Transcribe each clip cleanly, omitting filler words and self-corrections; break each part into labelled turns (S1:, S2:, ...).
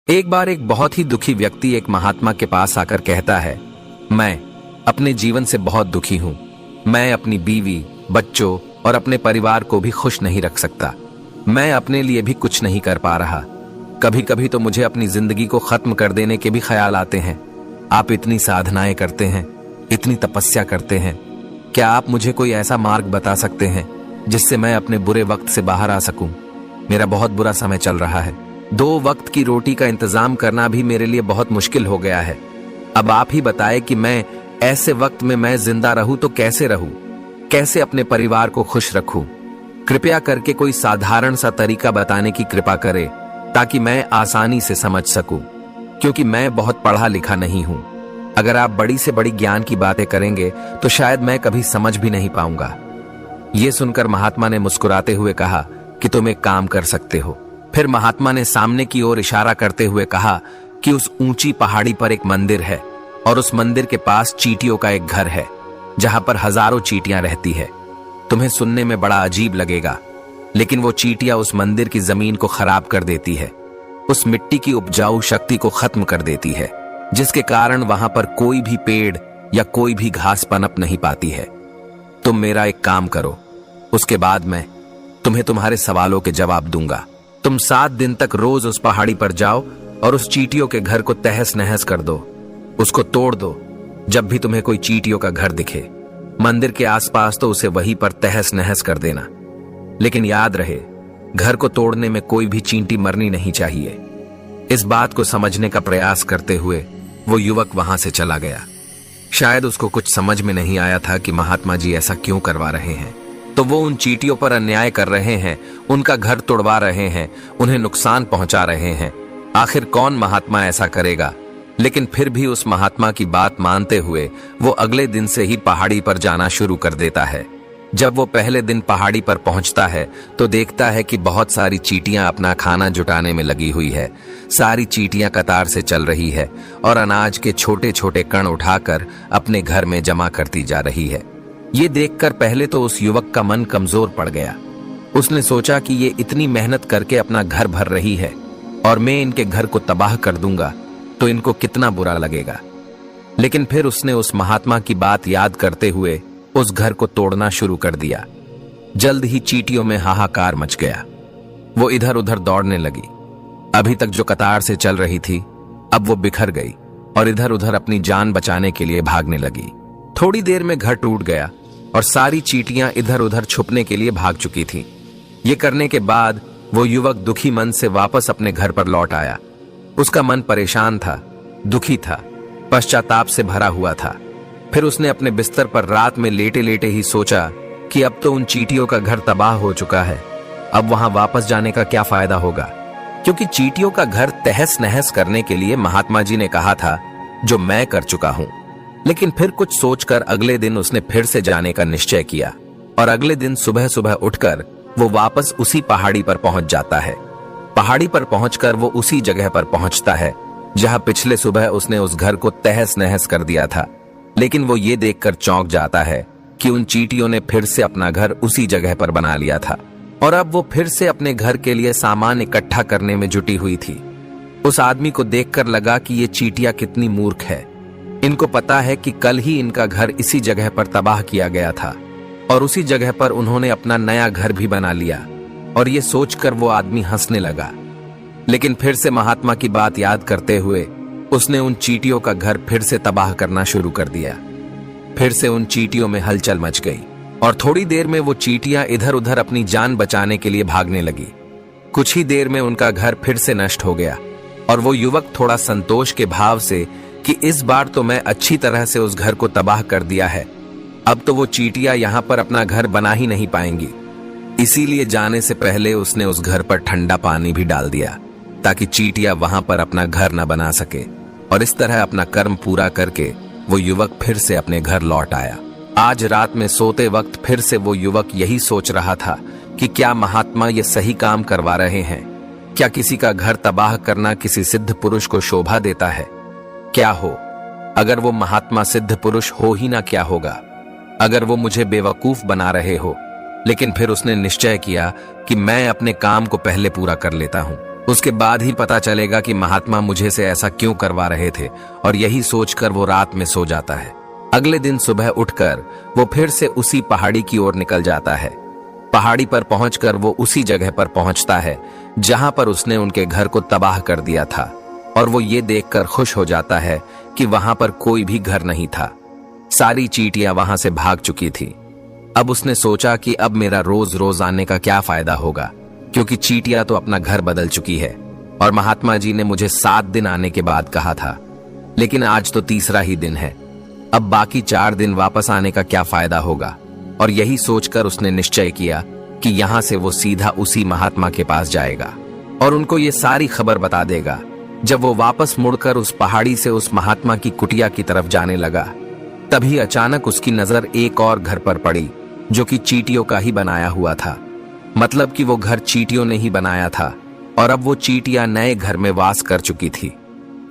S1: एक बार एक बहुत ही दुखी व्यक्ति एक महात्मा के पास आकर कहता है, मैं अपने जीवन से बहुत दुखी हूं। मैं अपनी बीवी, बच्चों और अपने परिवार को भी खुश नहीं रख सकता। मैं अपने लिए भी कुछ नहीं कर पा रहा। कभी कभी तो मुझे अपनी जिंदगी को खत्म कर देने के भी ख्याल आते हैं। आप इतनी साधनाएं करते हैं, इतनी तपस्या करते हैं, क्या आप मुझे कोई ऐसा मार्ग बता सकते हैं जिससे मैं अपने बुरे वक्त से बाहर आ सकूं? मेरा बहुत बुरा समय चल रहा है। 2 वक्त की रोटी का इंतजाम करना भी मेरे लिए बहुत मुश्किल हो गया है। अब आप ही बताएं कि मैं ऐसे वक्त में मैं जिंदा रहूं तो कैसे रहूं, कैसे अपने परिवार को खुश रखूं? कृपया करके कोई साधारण सा तरीका बताने की कृपा करें ताकि मैं आसानी से समझ सकूं, क्योंकि मैं बहुत पढ़ा लिखा नहीं हूं। अगर आप बड़ी से बड़ी ज्ञान की बातें करेंगे तो शायद मैं कभी समझ भी नहीं पाऊंगा। यह सुनकर महात्मा ने मुस्कुराते हुए कहा कि तुम एक काम कर सकते हो। फिर महात्मा ने सामने की ओर इशारा करते हुए कहा कि उस ऊंची पहाड़ी पर एक मंदिर है और उस मंदिर के पास चींटियों का एक घर है जहां पर हजारों चींटियां रहती है। तुम्हें सुनने में बड़ा अजीब लगेगा, लेकिन वो चींटियां उस मंदिर की जमीन को खराब कर देती है, उस मिट्टी की उपजाऊ शक्ति को खत्म कर देती है, जिसके कारण वहां पर कोई भी पेड़ या कोई भी घास पनप नहीं पाती है। तुम मेरा एक काम करो, उसके बाद मैं तुम्हें तुम्हारे सवालों के जवाब दूंगा। तुम 7 दिन तक रोज उस पहाड़ी पर जाओ और उस चींटियों के घर को तहस नहस कर दो, उसको तोड़ दो। जब भी तुम्हें कोई चींटियों का घर दिखे मंदिर के आसपास तो उसे वहीं पर तहस नहस कर देना। लेकिन याद रहे, घर को तोड़ने में कोई भी चींटी मरनी नहीं चाहिए। इस बात को समझने का प्रयास करते हुए वो युवक वहां से चला गया। शायद उसको कुछ समझ में नहीं आया था कि महात्मा जी ऐसा क्यों करवा रहे हैं। तो वो उन चींटियों पर अन्याय कर रहे हैं, उनका घर तोड़वा रहे हैं, उन्हें नुकसान पहुंचा रहे हैं। आखिर कौन महात्मा ऐसा करेगा? लेकिन फिर भी उस महात्मा की बात मानते हुए वो अगले दिन से ही पहाड़ी पर जाना शुरू कर देता है। जब वो पहले दिन पहाड़ी पर पहुंचता है तो देखता है कि बहुत सारी चींटियां अपना खाना जुटाने में लगी हुई है। सारी चींटियां कतार से चल रही है और अनाज के छोटे छोटे कण उठाकर अपने घर में जमा करती जा रही है। ये देखकर पहले तो उस युवक का मन कमजोर पड़ गया। उसने सोचा कि ये इतनी मेहनत करके अपना घर भर रही है और मैं इनके घर को तबाह कर दूंगा तो इनको कितना बुरा लगेगा। लेकिन फिर उसने उस महात्मा की बात याद करते हुए उस घर को तोड़ना शुरू कर दिया। जल्द ही चींटियों में हाहाकार मच गया। वो इधर उधर दौड़ने लगी। अभी तक जो कतार से चल रही थी अब वो बिखर गई और इधर उधर अपनी जान बचाने के लिए भागने लगी। थोड़ी देर में घर टूट गया और सारी चींटियां इधर उधर छुपने के लिए भाग चुकी थीं। ये करने के बाद वो युवक दुखी मन से वापस अपने घर पर लौट आया। उसका मन परेशान था, दुखी था, पश्चाताप से भरा हुआ था। फिर उसने अपने बिस्तर पर रात में लेटे लेटे ही सोचा कि अब तो उन चींटियों का घर तबाह हो चुका है, अब वहां वापस जाने का क्या फायदा होगा, क्योंकि चींटियों का घर तहस नहस करने के लिए महात्मा जी ने कहा था, जो मैं कर चुका हूं। लेकिन फिर कुछ सोचकर अगले दिन उसने फिर से जाने का निश्चय किया और अगले दिन सुबह सुबह उठकर वो वापस उसी पहाड़ी पर पहुंच जाता है। पहाड़ी पर पहुंचकर वो उसी जगह पर पहुंचता है जहां पिछले सुबह उसने उस घर को तहस नहस कर दिया था। लेकिन वो ये देखकर चौंक जाता है कि उन चींटियों ने फिर से अपना घर उसी जगह पर बना लिया था और अब वो फिर से अपने घर के लिए सामान इकट्ठा करने में जुटी हुई थी। उस आदमी को देखकर लगा कि ये चींटियां कितनी मूर्ख है। इनको पता है कि कल ही इनका घर इसी जगह पर तबाह किया गया था और उसी जगह पर उन्होंने अपना नया घर भी बना लिया। और ये सोचकर वो आदमी हंसने लगा। लेकिन फिर से महात्मा की बात याद करते हुए उसने उन चींटियों का घर फिर से तबाह करना शुरू कर दिया। फिर से उन चींटियों में हलचल मच गई और थोड़ी देर में वो चींटियां इधर उधर अपनी जान बचाने के लिए भागने लगी। कुछ ही देर में उनका घर फिर से नष्ट हो गया और वो युवक थोड़ा संतोष के भाव से कि इस बार तो मैं अच्छी तरह से उस घर को तबाह कर दिया है, अब तो वो चींटियां यहां पर अपना घर बना ही नहीं पाएंगी। इसीलिए जाने से पहले उसने उस घर पर ठंडा पानी भी डाल दिया ताकि चींटियां वहां पर अपना घर न बना सके। और इस तरह अपना कर्म पूरा करके वो युवक फिर से अपने घर लौट आया। आज रात में सोते वक्त फिर से वो युवक यही सोच रहा था कि क्या महात्मा ये सही काम करवा रहे हैं? क्या किसी का घर तबाह करना किसी सिद्ध पुरुष को शोभा देता है? क्या हो अगर वो महात्मा सिद्ध पुरुष हो ही ना, क्या होगा अगर वो मुझे बेवकूफ बना रहे हो? लेकिन फिर उसने निश्चय किया कि मैं अपने काम को पहले पूरा कर लेता हूं। उसके बाद ही पता चलेगा कि महात्मा मुझे से ऐसा क्यों करवा रहे थे, और यही सोचकर वो रात में सो जाता है। अगले दिन सुबह उठकर वो फिर से उसी पहाड़ी की ओर निकल जाता है। पहाड़ी पर पहुंचकर वो उसी जगह पर पहुंचता है जहां पर उसने उनके घर को तबाह कर दिया था, और वो ये देखकर खुश हो जाता है कि वहां पर कोई भी घर नहीं था। सारी चींटियां वहां से भाग चुकी थी। अब उसने सोचा कि अब मेरा रोज रोज आने का क्या फायदा होगा, क्योंकि चींटियां तो अपना घर बदल चुकी है, और महात्मा जी ने मुझे 7 दिन आने के बाद कहा था, लेकिन आज तो तीसरा ही दिन है। अब बाकी 4 दिन वापस आने का क्या फायदा होगा। और यही सोचकर उसने निश्चय किया कि यहां से वो सीधा उसी महात्मा के पास जाएगा और उनको ये सारी खबर बता देगा। जब वो वापस मुड़कर उस पहाड़ी से उस महात्मा की कुटिया की तरफ जाने लगा, तभी अचानक उसकी नजर एक और घर पर पड़ी जो कि चींटियों का ही बनाया हुआ था। मतलब कि वो घर चींटियों ने ही बनाया था, और अब वो चींटियां नए घर में वास कर चुकी थी।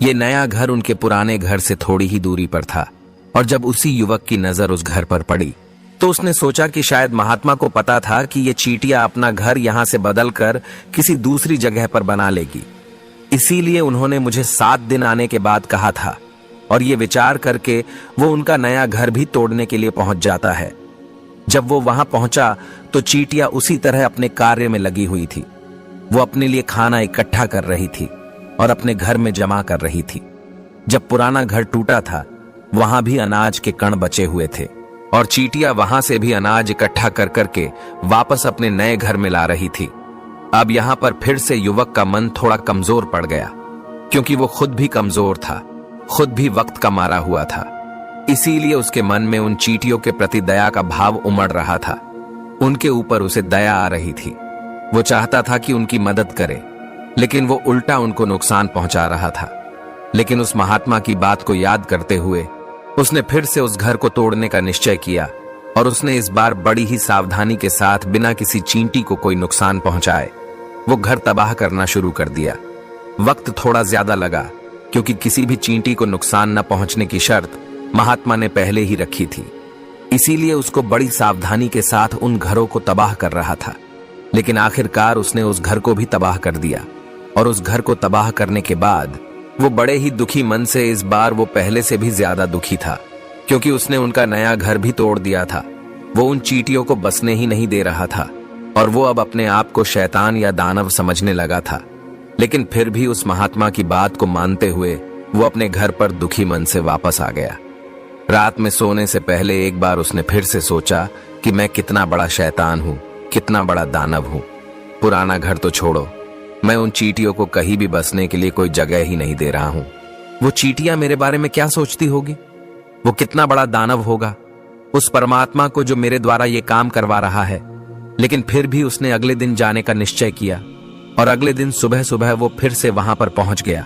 S1: ये नया घर उनके पुराने घर से थोड़ी ही दूरी पर था, और जब उसी युवक की नजर उस घर पर पड़ी तो उसने सोचा कि शायद महात्मा को पता था कि ये चींटियां अपना घर यहां से बदलकर किसी दूसरी जगह पर बना लेगी, इसीलिए उन्होंने मुझे 7 दिन आने के बाद कहा था। और ये विचार करके वो उनका नया घर भी तोड़ने के लिए पहुंच जाता है। जब वो वहां पहुंचा तो चींटियां उसी तरह अपने कार्य में लगी हुई थी। वो अपने लिए खाना इकट्ठा कर रही थी और अपने घर में जमा कर रही थी। जब पुराना घर टूटा था, वहां भी अनाज के कण बचे हुए थे, और चींटियां वहां से भी अनाज इकट्ठा कर करके वापस अपने नए घर में ला रही थी। अब यहां पर फिर से युवक का मन थोड़ा कमजोर पड़ गया, क्योंकि वो खुद भी कमजोर था, खुद भी वक्त का मारा हुआ था। इसीलिए उसके मन में उन चींटियों के प्रति दया का भाव उमड़ रहा था। उनके ऊपर उसे दया आ रही थी। वो चाहता था कि उनकी मदद करे, लेकिन वो उल्टा उनको नुकसान पहुंचा रहा था। लेकिन उस महात्मा की बात को याद करते हुए उसने फिर से उस घर को तोड़ने का निश्चय किया, और उसने इस बार बड़ी ही सावधानी के साथ बिना किसी चींटी को कोई नुकसान पहुंचाए वो घर तबाह करना शुरू कर दिया। वक्त थोड़ा ज्यादा लगा, क्योंकि किसी भी चींटी को नुकसान न पहुंचने की शर्त महात्मा ने पहले ही रखी थी। इसीलिए उसको बड़ी सावधानी के साथ उन घरों को तबाह कर रहा था। लेकिन आखिरकार उसने उस घर को भी तबाह कर दिया, और उस घर को तबाह करने के बाद वो बड़े ही दुखी मन से, इस बार वो पहले से भी ज्यादा दुखी था, क्योंकि उसने उनका नया घर भी तोड़ दिया था। वो उन चींटियों को बसने ही नहीं दे रहा था, और वो अब अपने आप को शैतान या दानव समझने लगा था। लेकिन फिर भी उस महात्मा की बात को मानते हुए वो अपने घर पर दुखी मन से वापस आ गया। रात में सोने से पहले एक बार उसने फिर से सोचा कि मैं कितना बड़ा शैतान हूं, कितना बड़ा दानव हूं। पुराना घर तो छोड़ो, मैं उन चींटियों को कहीं भी बसने के लिए कोई जगह ही नहीं दे रहा हूं। वो चींटियां मेरे बारे में क्या सोचती होगी? वो कितना बड़ा दानव होगा उस परमात्मा को जो मेरे द्वारा ये काम करवा रहा है। लेकिन फिर भी उसने अगले दिन जाने का निश्चय किया, और अगले दिन सुबह सुबह वो फिर से वहां पर पहुंच गया।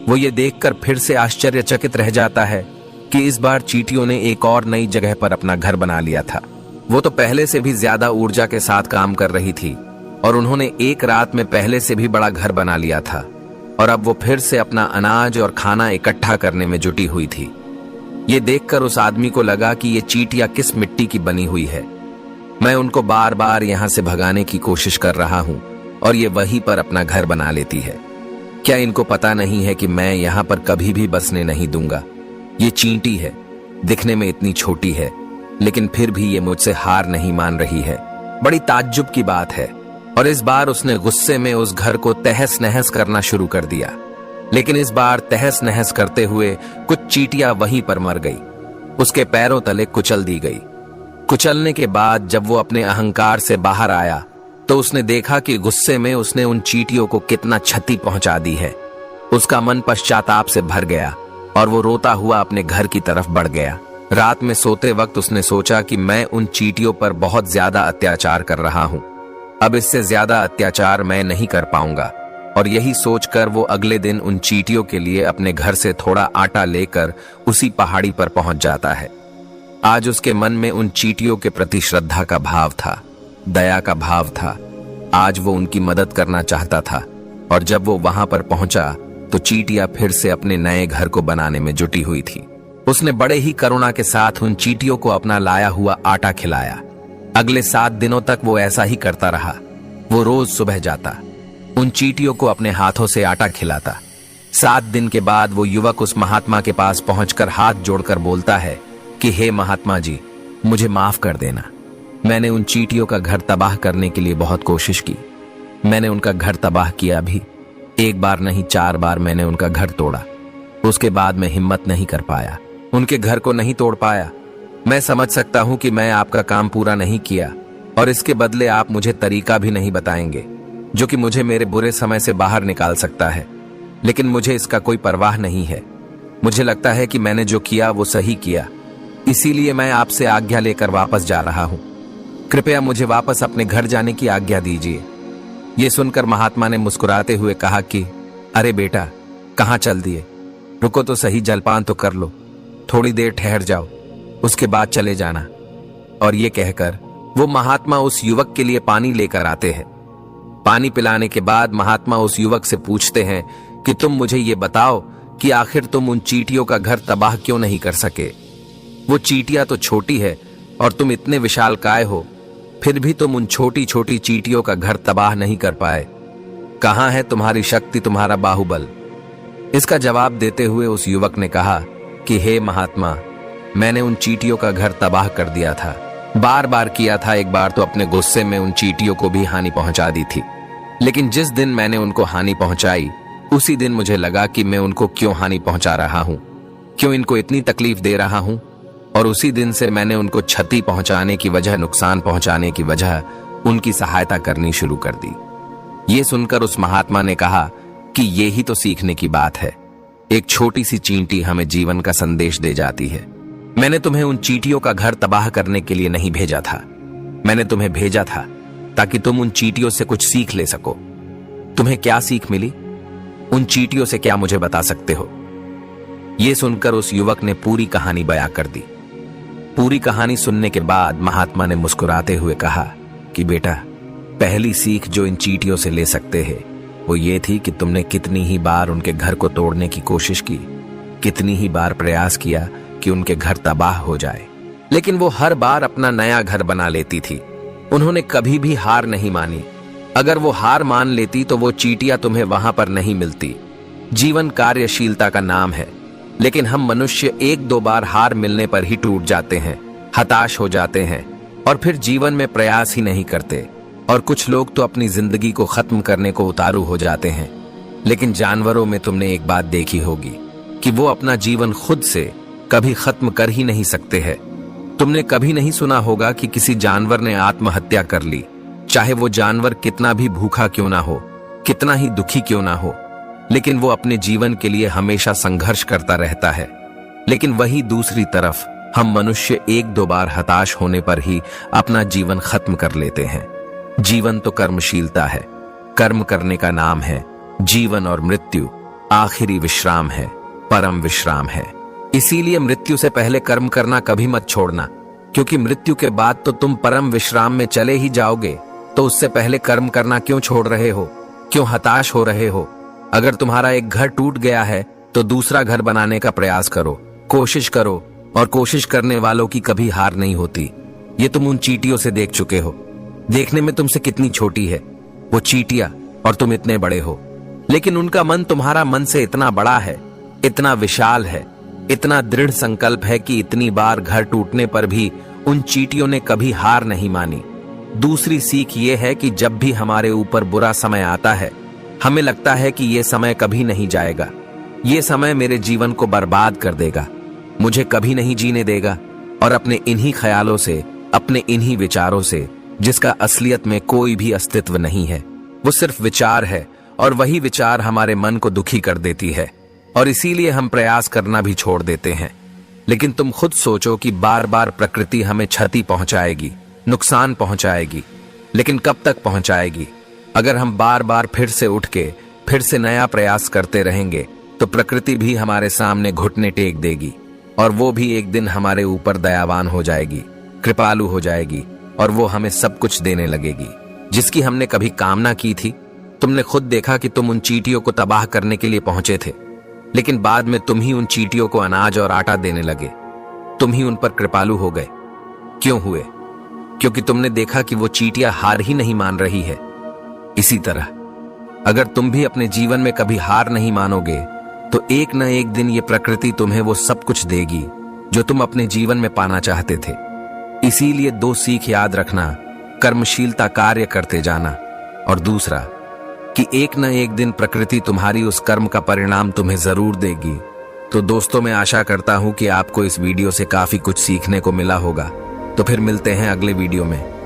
S1: वो ये देखकर फिर से आश्चर्यचकित रह जाता है कि इस बार चींटियों ने एक और नई जगह पर अपना घर बना लिया था। वो तो पहले से भी ज्यादा ऊर्जा के साथ काम कर रही थी, और उन्होंने एक रात में पहले से भी बड़ा घर बना लिया था, और अब वो फिर से अपना अनाज और खाना इकट्ठा करने में जुटी हुई थी। ये देखकर उस आदमी को लगा कि ये चींटियां किस मिट्टी की बनी हुई है। मैं उनको बार बार यहां से भगाने की कोशिश कर रहा हूं, और ये वहीं पर अपना घर बना लेती है। क्या इनको पता नहीं है कि मैं यहां पर कभी भी बसने नहीं दूंगा? ये चींटी है, दिखने में इतनी छोटी है, लेकिन फिर भी ये मुझसे हार नहीं मान रही है। बड़ी ताज्जुब की बात है। और इस बार उसने गुस्से में उस घर को तहस नहस करना शुरू कर दिया। लेकिन इस बार तहस नहस करते हुए कुछ चींटियां वहीं पर मर गई, उसके पैरों तले कुचल दी गई। कुचलने के बाद जब वो अपने अहंकार से बाहर आया तो उसने देखा कि गुस्से में उसने उन चींटियों को कितना क्षति पहुंचा दी है। उसका मन पश्चाताप से भर गया, और वो रोता हुआ अपने घर की तरफ बढ़ गया। रात में सोते वक्त उसने सोचा कि मैं उन चींटियों पर बहुत ज्यादा अत्याचार कर रहा हूं, अब इससे ज्यादा अत्याचार मैं नहीं कर पाऊंगा। और यही सोचकर वो अगले दिन उन चींटियों के लिए अपने घर से थोड़ा आटा लेकर उसी पहाड़ी पर पहुंच जाता है। आज उसके मन में उन चींटियों के प्रति श्रद्धा का भाव था, दया का भाव था। आज वो उनकी मदद करना चाहता था, और जब वो वहां पर पहुंचा तो चींटियां फिर से अपने नए घर को बनाने में जुटी हुई थी। उसने बड़े ही करुणा के साथ उन चींटियों को अपना लाया हुआ आटा खिलाया। अगले 7 दिनों तक वो ऐसा ही करता रहा। वो रोज सुबह जाता, उन चींटियों को अपने हाथों से आटा खिलाता। 7 दिन के बाद वो युवक उस महात्मा के पास पहुंचकर हाथ जोड़कर बोलता है कि हे महात्मा जी, मुझे माफ कर देना। मैंने उन चींटियों का घर तबाह करने के लिए बहुत कोशिश की। मैंने उनका घर तबाह किया भी। 1 बार नहीं 4 बार मैंने उनका घर तोड़ा। उसके बाद मैं हिम्मत नहीं कर पाया, उनके घर को नहीं तोड़ पाया। मैं समझ सकता हूं कि मैं आपका काम पूरा नहीं किया और इसके बदले आप मुझे तरीका भी नहीं बताएंगे जो कि मुझे मेरे बुरे समय से बाहर निकाल सकता है। लेकिन मुझे इसका कोई परवाह नहीं है। मुझे लगता है कि मैंने जो किया वो सही किया, इसीलिए मैं आपसे आज्ञा लेकर वापस जा रहा हूं। कृपया मुझे वापस अपने घर जाने की आज्ञा दीजिए। ये सुनकर महात्मा ने मुस्कुराते हुए कहा कि अरे बेटा, कहां चल दिए? रुको तो सही, जलपान तो कर लो। थोड़ी देर ठहर जाओ, उसके बाद चले जाना। और ये कहकर वो महात्मा उस युवक के लिए पानी लेकर आते हैं। पानी पिलाने के बाद महात्मा उस युवक से पूछते हैं कि तुम मुझे ये बताओ कि आखिर तुम उन चींटियों का घर तबाह क्यों नहीं कर सके? वो चींटियां तो छोटी है और तुम इतने विशालकाय हो, फिर भी तुम उन छोटी छोटी चींटियों का घर तबाह नहीं कर पाए। कहां है तुम्हारी शक्ति, तुम्हारा बाहुबल? इसका जवाब देते हुए उस युवक ने कहा कि हे महात्मा, मैंने उन चींटियों का घर तबाह कर दिया था। बार बार किया था। एक बार तो अपने गुस्से में उन चींटियों को भी हानि पहुंचा दी थी। लेकिन जिस दिन मैंने उनको हानि पहुंचाई, उसी दिन मुझे लगा कि मैं उनको क्यों हानि पहुंचा रहा हूं, क्यों इनको इतनी तकलीफ दे रहा हूं। और उसी दिन से मैंने उनको क्षति पहुंचाने की वजह, नुकसान पहुंचाने की वजह, उनकी सहायता करनी शुरू कर दी। ये सुनकर उस महात्मा ने कहा कि ये ही तो सीखने की बात है। एक छोटी सी चींटी हमें जीवन का संदेश दे जाती है। मैंने तुम्हें उन चींटियों का घर तबाह करने के लिए नहीं भेजा था। मैंने तुम्हें भेजा था ताकि तुम उन चींटियों से कुछ सीख ले सको। तुम्हें क्या सीख मिली? उन चींटियों से क्या मुझे बता सकते हो? यह सुनकर उस युवक ने पूरी कहानी बयां कर दी। पूरी कहानी सुनने के बाद महात्मा ने मुस्कुराते हुए कहा कि बेटा, पहली सीख जो इन चींटियों से ले सकते हैं वो ये थी कि तुमने कितनी ही बार उनके घर को तोड़ने की कोशिश की, कितनी ही बार प्रयास किया कि उनके घर तबाह हो जाए, लेकिन वो हर बार अपना नया घर बना लेती थी। उन्होंने कभी भी हार नहीं मानी। अगर वो हार मान लेती तो वो चींटियां तुम्हें वहां पर नहीं मिलती। जीवन कार्यशीलता का नाम है, लेकिन हम मनुष्य 1-2 बार हार मिलने पर ही टूट जाते हैं, हताश हो जाते हैं और फिर जीवन में प्रयास ही नहीं करते। और कुछ लोग तो अपनी जिंदगी को खत्म करने को उतारू हो जाते हैं। लेकिन जानवरों में तुमने एक बात देखी होगी कि वो अपना जीवन खुद से कभी खत्म कर ही नहीं सकते हैं। तुमने कभी नहीं सुना होगा कि किसी जानवर ने आत्महत्या कर ली, चाहे वो जानवर कितना भी भूखा क्यों ना हो, कितना ही दुखी क्यों ना हो, लेकिन वो अपने जीवन के लिए हमेशा संघर्ष करता रहता है। लेकिन वही दूसरी तरफ हम मनुष्य 1-2 बार हताश होने पर ही अपना जीवन खत्म कर लेते हैं। जीवन तो कर्मशीलता है, कर्म करने का नाम है। जीवन और मृत्यु आखिरी विश्राम है, परम विश्राम है। इसीलिए मृत्यु से पहले कर्म करना कभी मत छोड़ना, क्योंकि मृत्यु के बाद तो तुम परम विश्राम में चले ही जाओगे। तो उससे पहले कर्म करना क्यों छोड़ रहे हो? क्यों हताश हो रहे हो? अगर तुम्हारा एक घर टूट गया है तो दूसरा घर बनाने का प्रयास करो, कोशिश करो। और कोशिश करने वालों की कभी हार नहीं होती। ये तुम उन चींटियों से देख चुके हो। देखने में तुमसे कितनी छोटी है वो चींटियां और तुम इतने बड़े हो, लेकिन उनका मन तुम्हारा मन से इतना बड़ा है, इतना विशाल है, इतना दृढ़ संकल्प है कि इतनी बार घर टूटने पर भी उन चींटियों ने कभी हार नहीं मानी। दूसरी सीख ये है कि जब भी हमारे ऊपर बुरा समय आता है, हमें लगता है कि ये समय कभी नहीं जाएगा, ये समय मेरे जीवन को बर्बाद कर देगा, मुझे कभी नहीं जीने देगा। और अपने इन्हीं ख्यालों से, अपने इन्हीं विचारों से, जिसका असलियत में कोई भी अस्तित्व नहीं है, वो सिर्फ विचार है, और वही विचार हमारे मन को दुखी कर देती है और इसीलिए हम प्रयास करना भी छोड़ देते हैं। लेकिन तुम खुद सोचो कि बार बार प्रकृति हमें क्षति पहुंचाएगी, नुकसान पहुंचाएगी, लेकिन कब तक पहुंचाएगी? अगर हम बार बार फिर से उठ के फिर से नया प्रयास करते रहेंगे तो प्रकृति भी हमारे सामने घुटने टेक देगी और वो भी एक दिन हमारे ऊपर दयावान हो जाएगी, कृपालु हो जाएगी और वो हमें सब कुछ देने लगेगी जिसकी हमने कभी कामना की थी। तुमने खुद देखा कि तुम उन चींटियों को तबाह करने के लिए पहुंचे थे, लेकिन बाद में तुम ही उन चींटियों को अनाज और आटा देने लगे। तुम ही उन पर कृपालु हो गए। क्यों हुए? क्योंकि तुमने देखा कि वो चींटियां हार ही नहीं मान रही है। इसी तरह अगर तुम भी अपने जीवन में कभी हार नहीं मानोगे तो एक न एक दिन ये प्रकृति तुम्हें वो सब कुछ देगी जो तुम अपने जीवन में पाना चाहते थे। इसीलिए 2 सीख याद रखना, कर्मशीलता कार्य करते जाना, और दूसरा कि एक न एक दिन प्रकृति तुम्हारी उस कर्म का परिणाम तुम्हें जरूर देगी। तो दोस्तों, मैं आशा करता हूं कि आपको इस वीडियो से काफी कुछ सीखने को मिला होगा। तो फिर मिलते हैं अगले वीडियो में।